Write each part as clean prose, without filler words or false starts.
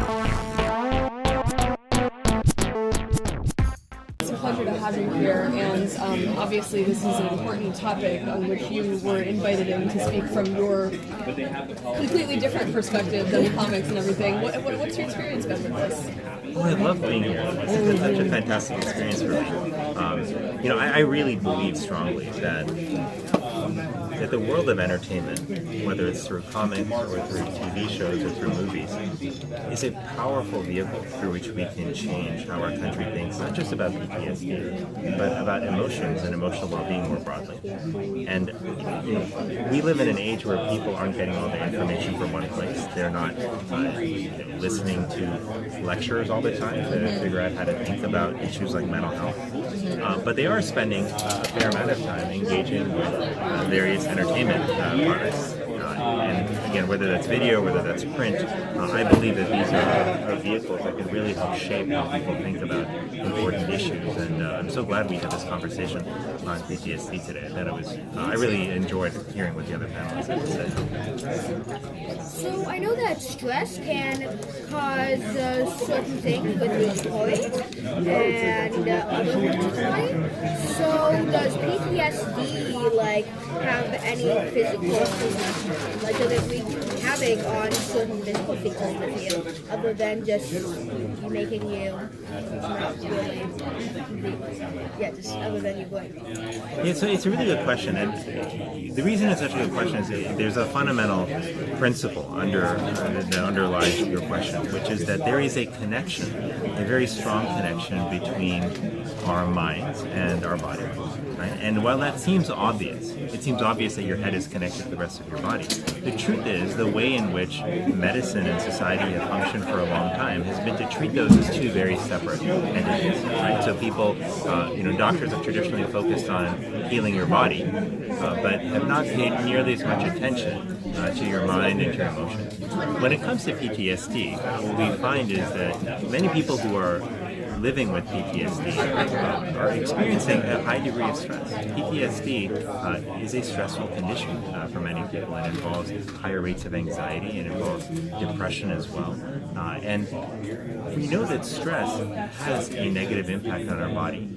It's a pleasure to have you here, and obviously this is an important topic on which you were invited in to speak from your completely different perspective than comics and everything. What's your experience been with this? Oh, I love being here. It's been such a fantastic experience for me. I really believe strongly that the world of entertainment, whether it's through comics or through TV shows or through movies, is a powerful vehicle through which we can change how our country thinks, not just about PTSD, but about emotions and emotional well-being more broadly. And we live in an age where people aren't getting all their information from one place. They're not listening to lectures all the time to figure out how to think about issues like mental health. But they are spending a fair amount of time engaging with various entertainment products. And again, whether that's video, whether that's print, I believe that these are vehicles that can really help shape how people think about important issues. And I'm so glad we had this conversation on PTSD today. I really enjoyed hearing what the other panelists had to say. So I know that stress can cause certain things with your toys and other people's body. So does PTSD have any physical does it wreak havoc on certain physical features with you, other than just making you not really, just other than you blink? Yeah, so it's a really good question, and the reason it's such a good question is there's a fundamental principle that underlies your question, which is that there is a connection, a very strong connection between our minds and our body. Right? And while that seems obvious, it seems obvious that your head is connected to the rest of your body. The truth is, the way in which medicine and society have functioned for a long time has been to treat those as two very separate entities. Right? So people, doctors have traditionally focused on healing your body, but have not paid nearly as much attention to your mind and to your emotions. When it comes to PTSD, what we find is that many people who are living with PTSD are experiencing a high degree of stress. PTSD is a stressful condition for many people. It involves higher rates of anxiety. It involves depression as well. And we know that stress has a negative impact on our body.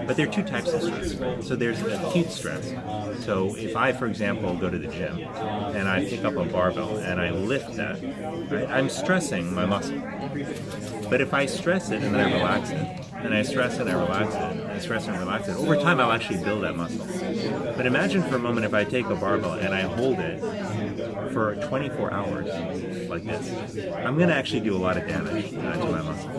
But there are two types of stress. So there's acute stress. So if I, for example, go to the gym and I pick up a barbell and I lift that, right, I'm stressing my muscle. But if I stress it and then I relax it, and I stress and I relax it, and I stress and relax it, over time I'll actually build that muscle. But imagine for a moment if I take a barbell and I hold it for 24 hours like this, I'm going to actually do a lot of damage to my muscle.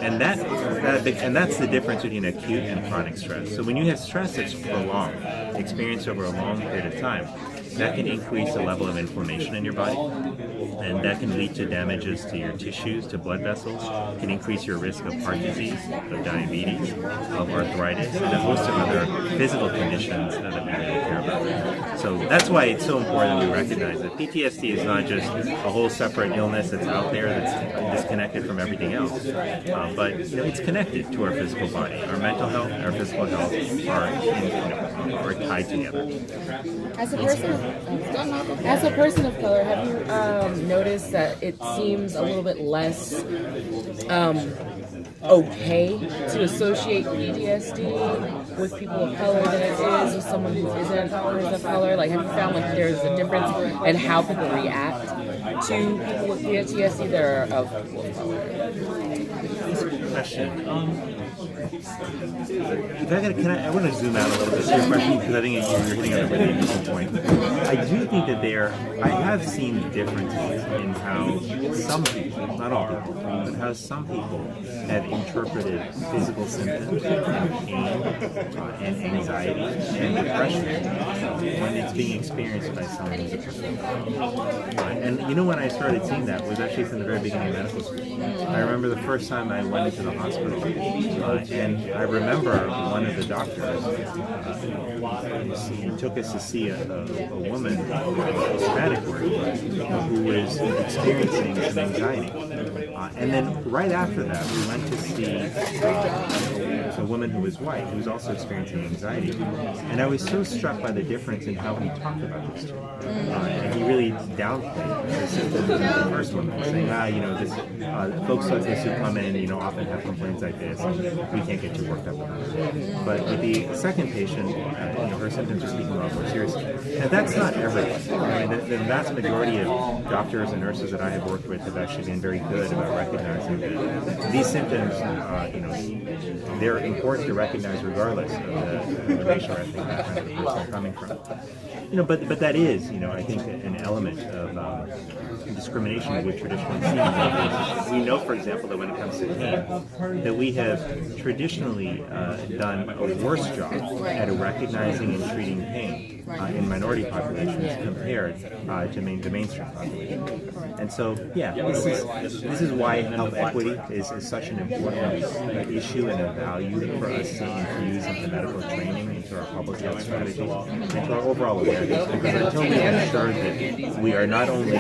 And that's the difference between acute and chronic stress. So when you have stress that's prolonged, experienced over a long period of time, that can increase the level of inflammation in your body, and that can lead to damages to your tissues, to blood vessels, can increase your risk of heart disease, of diabetes, of arthritis, and a host of other physical conditions that we really care about. So that's why it's so important that we recognize that PTSD is not just a whole separate illness that's out there that's disconnected from everything else, but it's connected to our physical body. Our mental health and our physical health are tied together. As a person of color, have you noticed that it seems a little bit less okay to associate PTSD with people of color than it is with someone who isn't a person of color? Have you found there's a difference in how people react to people with PTSD that are of people of color? That's a good question. I want to zoom out a little bit to your question because I think you're hitting on a really interesting point. I do think that I have seen differences in how some people, not all people, but how some people have interpreted physical symptoms and pain and anxiety and depression when it's being experienced by someone who's a person of color. And when I started seeing that was actually from the very beginning of medical school. I remember the first time I went into the hospital, and I remember one of the doctors took us to see a woman with Hispanic who was experiencing some anxiety. And then right after that, we went to see was a woman who was white who was also experiencing anxiety, and I was so struck by the difference in how he talked about this to her. And he really downplayed the symptoms of the first one, saying, this folks like this who come in, often have complaints like this, and we can't get too worked up about it. But with the second patient, her symptoms are speaking a lot more seriously. And that's not everyone. I mean, the vast majority of doctors and nurses that I have worked with have actually been very good about recognizing that these symptoms, they're important to recognize regardless of the racial or ethnic background of the person they're coming from. But that is, I think, an element of discrimination that we traditionally see. We know, for example, that when it comes to pain, that we have traditionally done a worse job at recognizing and treating pain in minority populations compared to the mainstream population. And so, this is why health equity is such an important issue and a value for us to infuse into medical training, into our public health strategy, into our overall awareness. Because until we ensure that we are not only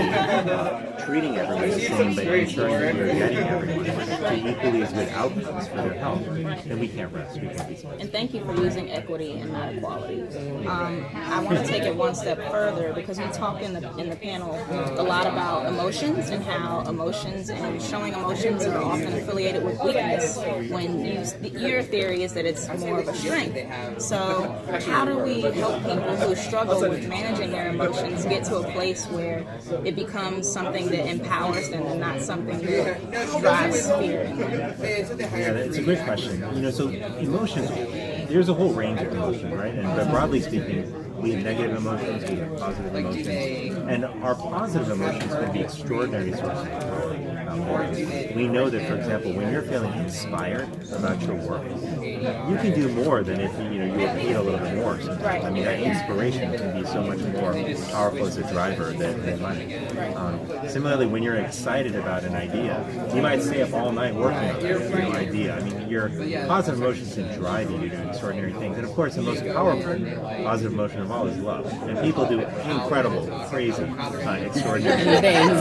treating everyone the same, but ensuring that we are getting everyone to equally as good outcomes for their health, then we can't rest. We can't be satisfied. And thank you for using equity and not equality. I want to take it one step further because we talked in the panel a lot about emotions and how emotions and showing emotions are often affiliated with weakness when your theory is that it's more of a strength. So how do we help people who struggle with managing their emotions get to a place where it becomes something that empowers them and not something that drives fear? Yeah, it's a great question. So emotions, there's a whole range of emotions, right? But broadly speaking, we have negative emotions, we have positive emotions, and our positive emotions can be extraordinary sources of joy. We know that, for example, when you're feeling inspired about your work, you can do more than if you were paid a little bit more. Sometimes. I mean, that inspiration can be so much more powerful as a driver than money. Similarly, when you're excited about an idea, you might stay up all night working on that idea. I mean, your positive emotions can drive you to do extraordinary things. And of course, the most powerful positive emotion of all is love. And people do incredible, crazy, extraordinary things.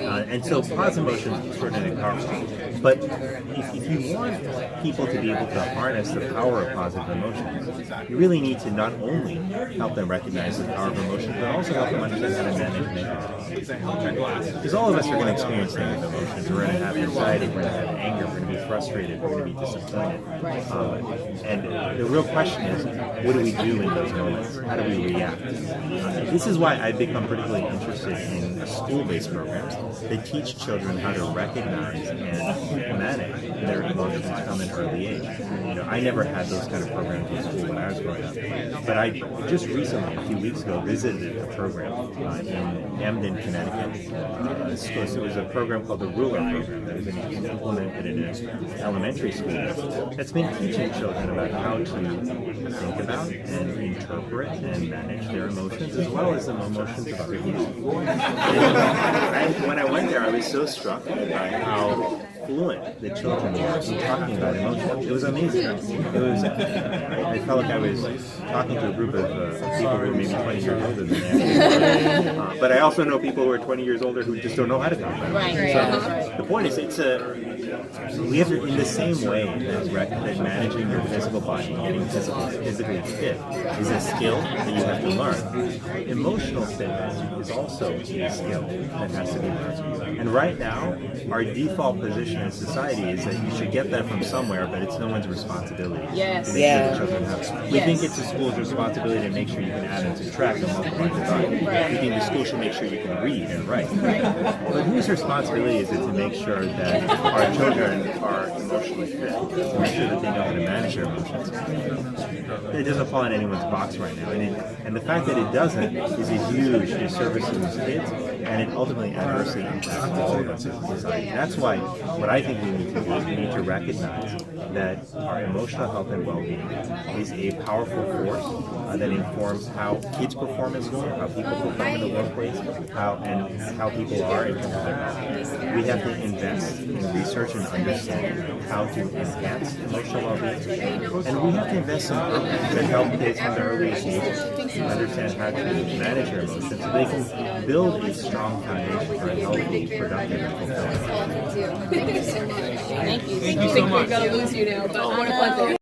And so positive emotions are extraordinarily powerful. But if you want people to be able to harness the power of positive emotions, you really need to not only help them recognize the power of emotions, but also help them understand how to manage negative. Because all of us are going to experience negative emotions. We're going to have anxiety, we're going to have anger, we're going to be frustrated, we're going to be disappointed. And the real question is, what do we do in those moments? How do we react? This is why I've become particularly interested in school-based programs that teach children how to recognize and manage their emotions from an early age. I never had those kind of programs in school when I was growing up. But I just recently, a few weeks ago, visited a program in Emden, Connecticut. It was a program called the Ruler Program that was implemented in an elementary school that's been teaching children about how to think about and interpret and manage their emotions as well as the emotions of other people. When I went there, I was so struck by how fluent the children were in talking about emotions. It was amazing. I felt like I was talking to a group of people who were maybe 20 years older than me. But I also know people who are 20 years older who just don't know how to talk about it. So the point is, we have to, in the same way that managing your physical body and getting physically fit is a skill that you have to learn. Emotional fitness is also a skill that has to be learned. And right now, our default position in society is that you should get that from somewhere, but it's no one's responsibility to make sure the children have it. We think it's the school's responsibility to make sure you can add and subtract and multiply and divide. We think the school should make sure you can read and write. But whose responsibility is it to make sure that our children are emotionally fit, to make sure that they know how to manage their emotions? It doesn't fall in anyone's box right now. And the fact that it doesn't is a huge disservice to those kids, and it ultimately adversely impacts all of us as a society. That's why what I think we need to do is we need to recognize that our emotional health and well-being is a powerful force that informs how kids perform in school, how people perform in the workplace, how people are in terms of their health. We have to invest in research and understanding how to enhance emotional well-being, and we have to invest in to help kids from the earliest age to understand how to manage their emotions so they can build a strong foundation for a healthy, productive, and fulfilling life. Thank you so much. Thank you. I think we've got to lose you now, but what a pleasure.